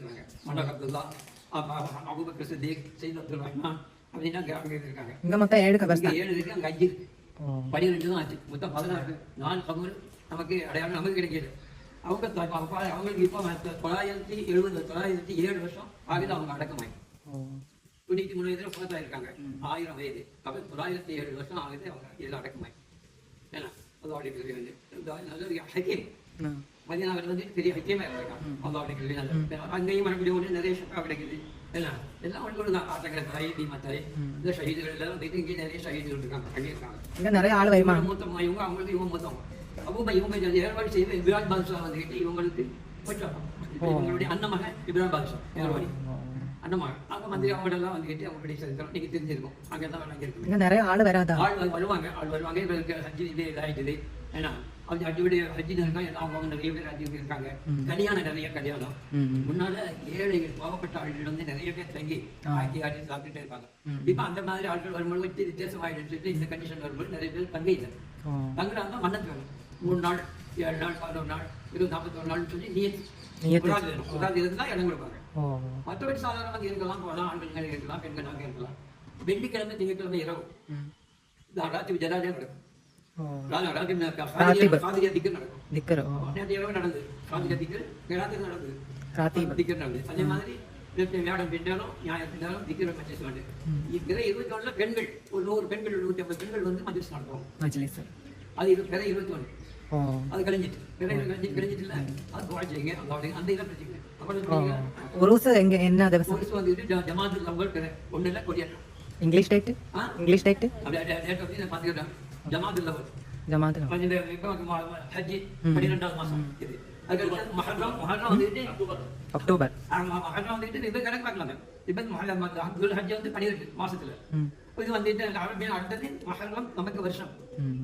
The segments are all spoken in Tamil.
இருக்காங்க. மன்னக் அப்துல்லா, அபூபக்கர் சித்திக், சையத் அப்துல் ரஹ்மான் அப்படின்னா அங்கே இருக்காங்க. இங்க மொத்தம் 7 இங்க கபர்ஸ்தான். 7 இருக்கு, அங்க 5 இருக்கு. 12 தான் ஆச்சு. மொத்தம் 16. 4 கபர் நமக்கு அடையாளம் நமக்கு கிடைக்கிது. அவங்களுக்கு இப்போ 907 வருஷம் ஆகுது அவங்க அடக்கமாயி. 93 வயதுல ஃபோர்த் இருக்காங்க. 1000 வயது. அப்ப 907 வருஷம் ஆகுது அவங்க இதில் அடக்கமாயி. ஏன்னா அதோடைய கல்வி வந்து நல்ல ஒரு ஹக்கீம். மதினாவில் வந்து பெரிய ஹக்கீமா இருக்காங்க. அதோடைய கல்வி நல்ல அங்கேயும் மறுபடியும் ஒன்று நிறைய ஷக்கா கிடைக்குது. ஏன்னா எல்லாம் ஒன்று தான் ஆட்டக்கிற தாய் தீமா தாய் இந்த ஷஹீதுகள் எல்லாம் வந்து இங்கே நிறைய ஷஹீதுகள் இருக்காங்க. அங்கே இருக்காங்க. இங்க நிறைய ஆள் வைமா மூத்தமா இவங்க அவங்களுக்கு இவங்க மூத்தம். இவங்க ஏற்பாடு செய்து இப்ராஹிம் பாதுஷா வந்துகிட்டு இவங்களுக்கு கொஞ்சம் இவங்களுடைய அண்ணமகன் இப்ராஹிம் பாதுஷா ஏற்பாடு அண்ணமகன் அங்கே வந்து அவங்களெல்லாம் வந்துகிட்டு அவங்களுடைய சரித்திரம் நீங்க தெரிஞ்சிருக்கும். அங்கெல்லாம் வழங்கியிருக்கும். இங்க நிறைய ஆள் வராதா? ஆள் வருவாங்க. இவருக்கு ஹஜ்ஜி இது இதாகிடுது. ஏன்னா அவங்க அடிப்படை ஹஜ்ஜின்னு இருக்காங்க. அவங்க நிறைய பேர் ஹஜ்ஜி இருக்காங்க. கல்யாணம் நிறைய கல்யாணம். முன்னால ஏழைகள் பாவப்பட்ட ஆட்கள் வந்து நிறைய பேர் தங்கி ஆக்கி சாப்பிட்டுட்டே இருப்பாங்க. இப்ப அந்த மாதிரி ஆட்கள் வரும்போது வித்தியாசமாயிட்டு இந்த கண்டிஷன் வரும்போது நிறைய பேர் தங்கி இல்லை. தங்குறாங்க மன்னத்து வேணும். 3 நாள் 7 நாள் 11 நாள் 41 நாள் சொல்லி நீ இருந்தால் இடம் கொடுப்பாங்க. மற்றபடி சாதாரணமாக இருக்கலாம், போகலாம், ஆண்கள் இருக்கலாம், பெண்களாக இருக்கலாம். வெள்ளிக்கிழமை திங்கட்கிழமை இரவு ராத்திரி ஜனாதே நடக்கும். அதே மாதிரி வியாழன் பெண்ணாலும் ஞாயிறு பெண்ணாலும் திக்கிற மஜ்லிஸ் வந்து இருக்கிற 21 பெண்கள் ஒரு 100 பெண்கள் 150 பெண்கள் வந்து மஜ்லிஸ் நடத்துவோம். அது 21 அது கழிஞ்சிட்டு இல்ல அது வாழ்ச்சிங்க அந்த இதை பிரச்சனை. ஜமாத்துல் அவ்வல் ஒண்ணு இல்ல கொடியா இங்கிலீஷ் டேட் பாத்துக்கிட்டேன். ஜமாத்துல் அவ்வல் ஹஜ்ஜி 12வது மாசம் இது. முஹர்ரம் வந்துட்டு அக்டோபர். முஹர்ரம் வந்துட்டு இது கணக்கு பார்க்கலாங்க. இப்ப முஹர்ரம் துல் ஹஜ் வந்து 12 மாசத்துல இது வந்துட்டு அரபியன் அடுத்தது முஹர்ரம் நமக்கு வருஷம்.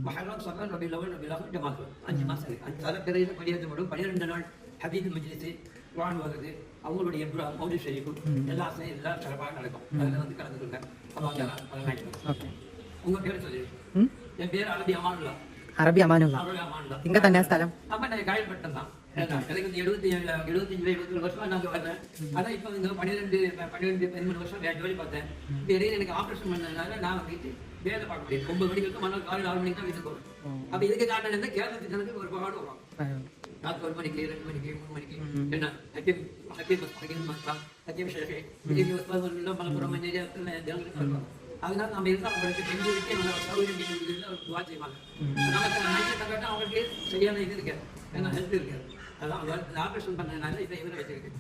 முஹர்ரம் சஃபர் ரபீஉல் அவ்வல் ரபீஉல் ஆகிர் ஜமாத் 5 மாசம் இருக்கு. அந்த தலைப்பிறையில படியாது மட்டும் 12 நாள் ஹபீப் மஜ்லிஸ் குர்ஆன் வருது. அவங்களுடைய மௌலித் ஷரீஃப் எல்லாம் சிறப்பாக நடக்கும். அதுல வந்து கலந்துருங்க. உங்க பேர் சொல்லி என் பேர் அரபி அமானுல்லா. இங்க തന്നെ സ്ഥലം நம்ம காயல்பட்டம் தான். எனக்கு 75 வருஷமா நாங்க வரேன். ஆனா இப்ப இந்த 12 வருஷம் ஜோலி பார்த்தேன். இடையில எனக்கு ஆபரேஷன் பண்ணதுனால நான் வந்துட்டு வேலை பார்க்க முடியும். 9 மணிக்கு மறுநாள் காலையில் 6 மணிக்கு தான் வீட்டுக்கு போறேன். அப்ப இதுக்கு காரணம் என்ன, கேரளத்துக்கு எனக்கு ஒரு பாடு வரும். ராத் 1 மணிக்கு 2 மணிக்கு 3 மணிக்கு என்ன மலப்புறம் அதனால நம்ம இருந்தால் அவங்களுக்கு செஞ்சுக்கிட்டே சௌகரியம் துவா செய்வாங்க. நமக்கு அவங்களுக்கு சரியான இது இருக்காது, ஏன்னா ஹெல்த் இருக்காது. அதான் ஆபரேஷன் பண்ணதுனால இதை இவரை வச்சிருக்கு.